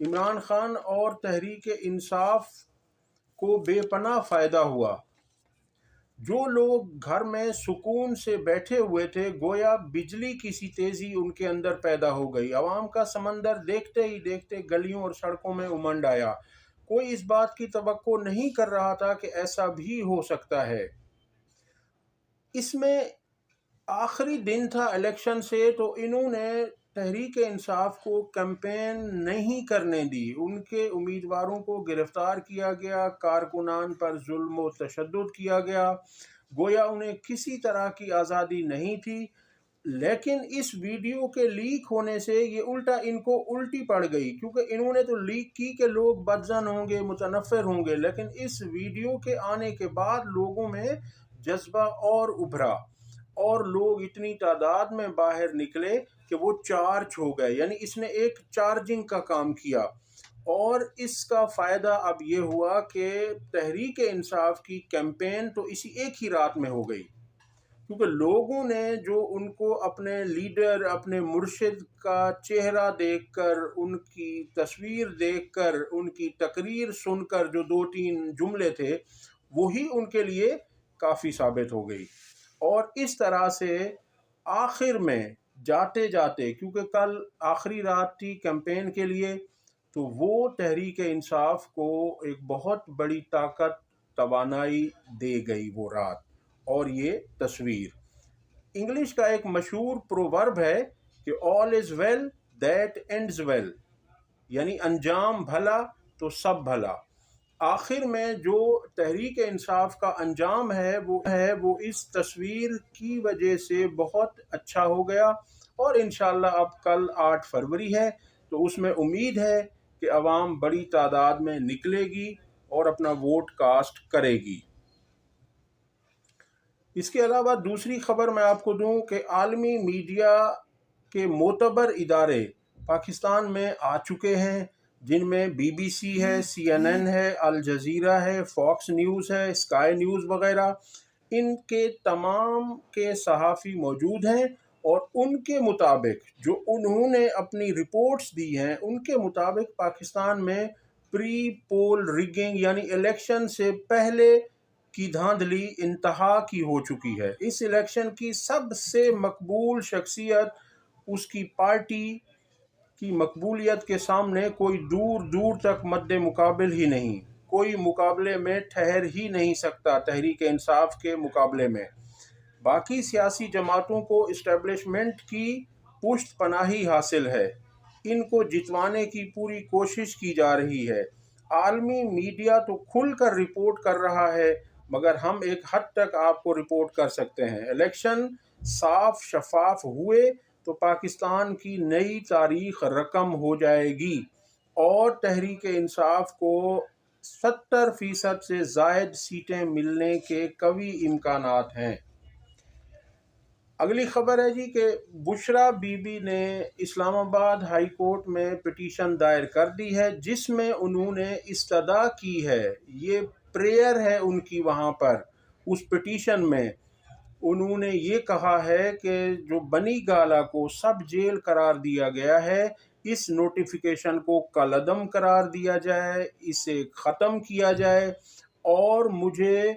عمران خان اور تحریک انصاف کو بے پناہ فائدہ ہوا۔ جو لوگ گھر میں سکون سے بیٹھے ہوئے تھے، گویا بجلی کی سی تیزی ان کے اندر پیدا ہو گئی۔ عوام کا سمندر دیکھتے ہی دیکھتے گلیوں اور سڑکوں میں امنڈ آیا۔ کوئی اس بات کی توقع نہیں کر رہا تھا کہ ایسا بھی ہو سکتا ہے۔ اس میں آخری دن تھا الیکشن سے، تو انہوں نے تحریک انصاف کو کیمپین نہیں کرنے دی۔ ان کے امیدواروں کو گرفتار کیا گیا، کارکنان پر ظلم و تشدد کیا گیا، گویا انہیں کسی طرح کی آزادی نہیں تھی۔ لیکن اس ویڈیو کے لیک ہونے سے یہ الٹا ان کو الٹی پڑ گئی، کیونکہ انہوں نے تو لیک کی کہ لوگ بدظن ہوں گے، متنفر ہوں گے، لیکن اس ویڈیو کے آنے کے بعد لوگوں میں جذبہ اور ابھرا اور لوگ اتنی تعداد میں باہر نکلے کہ وہ چارج ہو گئے، یعنی اس نے ایک چارجنگ کا کام کیا۔ اور اس کا فائدہ اب یہ ہوا کہ تحریک انصاف کی کیمپین تو اسی ایک ہی رات میں ہو گئی، کیونکہ لوگوں نے جو ان کو اپنے لیڈر، اپنے مرشد کا چہرہ دیکھ کر، ان کی تصویر دیکھ کر، ان کی تقریر سن کر جو 2-3 جملے تھے، وہی ان کے لیے کافی ثابت ہو گئی۔ اور اس طرح سے آخر میں جاتے جاتے، کیونکہ کل آخری رات تھی کیمپین کے لیے، تو وہ تحریک انصاف کو ایک بہت بڑی طاقت، توانائی دے گئی وہ رات اور یہ تصویر۔ انگلش کا ایک مشہور پروورب ہے کہ all is well that ends well، یعنی انجام بھلا تو سب بھلا۔ آخر میں جو تحریک انصاف کا انجام ہے وہ اس تصویر کی وجہ سے بہت اچھا ہو گیا، اور انشاءاللہ اب کل 8 فروری ہے، تو اس میں امید ہے کہ عوام بڑی تعداد میں نکلے گی اور اپنا ووٹ کاسٹ کرے گی۔ اس کے علاوہ دوسری خبر میں آپ کو دوں کہ عالمی میڈیا کے معتبر ادارے پاکستان میں آ چکے ہیں، جن میں BBC ہے، CNN ہے، الجزیرہ ہے، فاکس نیوز ہے، اسکائی نیوز وغیرہ۔ ان کے تمام کے صحافی موجود ہیں، اور ان کے مطابق جو انہوں نے اپنی رپورٹس دی ہیں، ان کے مطابق پاکستان میں پری پول ریگنگ، یعنی الیکشن سے پہلے کی دھاندلی انتہا کی ہو چکی ہے۔ اس الیکشن کی سب سے مقبول شخصیت، اس کی پارٹی کی مقبولیت کے سامنے کوئی دور دور تک مد مقابل ہی نہیں، کوئی مقابلے میں ٹھہر ہی نہیں سکتا تحریک انصاف کے مقابلے میں۔ باقی سیاسی جماعتوں کو اسٹیبلشمنٹ کی پشت پناہی حاصل ہے، ان کو جتوانے کی پوری کوشش کی جا رہی ہے۔ عالمی میڈیا تو کھل کر رپورٹ کر رہا ہے، مگر ہم ایک حد تک آپ کو رپورٹ کر سکتے ہیں۔ الیکشن صاف شفاف ہوئے تو پاکستان کی نئی تاریخ رقم ہو جائے گی، اور تحریک انصاف کو 70% سے زائد سیٹیں ملنے کے قوی امکانات ہیں۔ اگلی خبر ہے جی کہ بشرا بی بی نے اسلام آباد ہائی کورٹ میں پٹیشن دائر کر دی ہے، جس میں انہوں نے استدعا کی ہے، یہ پریئر ہے ان کی وہاں پر۔ اس پٹیشن میں انہوں نے یہ کہا ہے کہ جو بنی گالہ کو سب جیل قرار دیا گیا ہے، اس نوٹیفیکیشن کو کالعدم قرار دیا جائے، اسے ختم کیا جائے، اور مجھے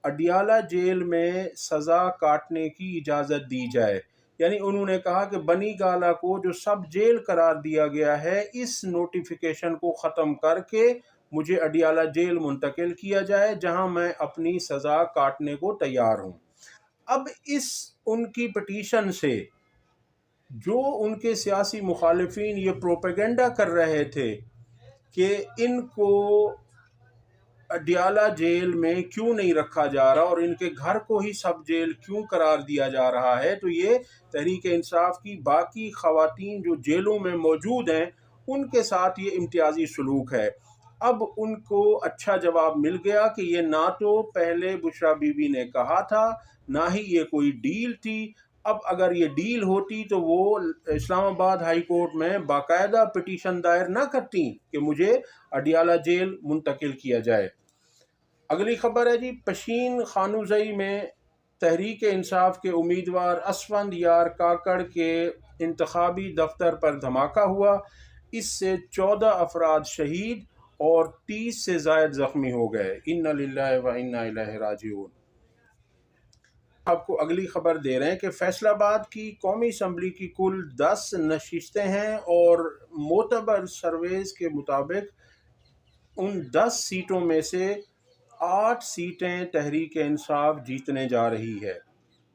اڈیالہ جیل میں سزا کاٹنے کی اجازت دی جائے۔ یعنی انہوں نے کہا کہ بنی گالہ کو جو سب جیل قرار دیا گیا ہے، اس نوٹیفیکیشن کو ختم کر کے مجھے اڈیالہ جیل منتقل کیا جائے، جہاں میں اپنی سزا کاٹنے کو تیار ہوں۔ اب اس ان کی پٹیشن سے جو ان کے سیاسی مخالفین یہ پروپیگنڈا کر رہے تھے کہ ان کو اڈیالہ جیل میں کیوں نہیں رکھا جا رہا اور ان کے گھر کو ہی سب جیل کیوں قرار دیا جا رہا ہے، تو یہ تحریک انصاف کی باقی خواتین جو جیلوں میں موجود ہیں ان کے ساتھ یہ امتیازی سلوک ہے۔ اب ان کو اچھا جواب مل گیا کہ یہ نہ تو پہلے بشرا بی بی نے کہا تھا، نہ ہی یہ کوئی ڈیل تھی۔ اب اگر یہ ڈیل ہوتی تو وہ اسلام آباد ہائی کورٹ میں باقاعدہ پٹیشن دائر نہ کرتی کہ مجھے اڈیالہ جیل منتقل کیا جائے۔ اگلی خبر ہے جی پشین خانوزئی میں تحریک انصاف کے امیدوار اسفند یار کاکڑ کے انتخابی دفتر پر دھماکہ ہوا۔ اس سے 14 افراد شہید اور 30 سے زائد زخمی ہو گئے۔ انا للہ و انا الیہ راجعون۔ آپ کو اگلی خبر دے رہے ہیں کہ فیصل آباد کی قومی اسمبلی کی کل 10 نشستیں ہیں اور معتبر سرویز کے مطابق ان 10 سیٹوں میں سے 8 سیٹیں تحریک انصاف جیتنے جا رہی ہے،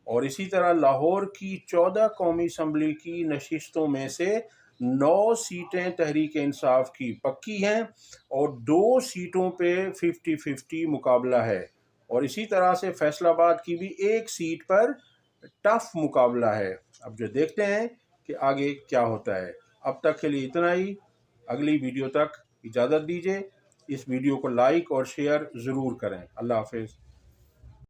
اور اسی طرح لاہور کی 14 قومی اسمبلی کی نشستوں میں سے 9 سیٹیں تحریک انصاف کی پکی ہیں اور 2 سیٹوں پہ 50-50 مقابلہ ہے، اور اسی طرح سے فیصل آباد کی بھی 1 سیٹ پر ٹف مقابلہ ہے۔ اب جو دیکھتے ہیں کہ آگے کیا ہوتا ہے۔ اب تک کے لیے اتنا ہی، اگلی ویڈیو تک اجازت دیجیے۔ اس ویڈیو کو لائک اور شیئر ضرور کریں۔ اللہ حافظ۔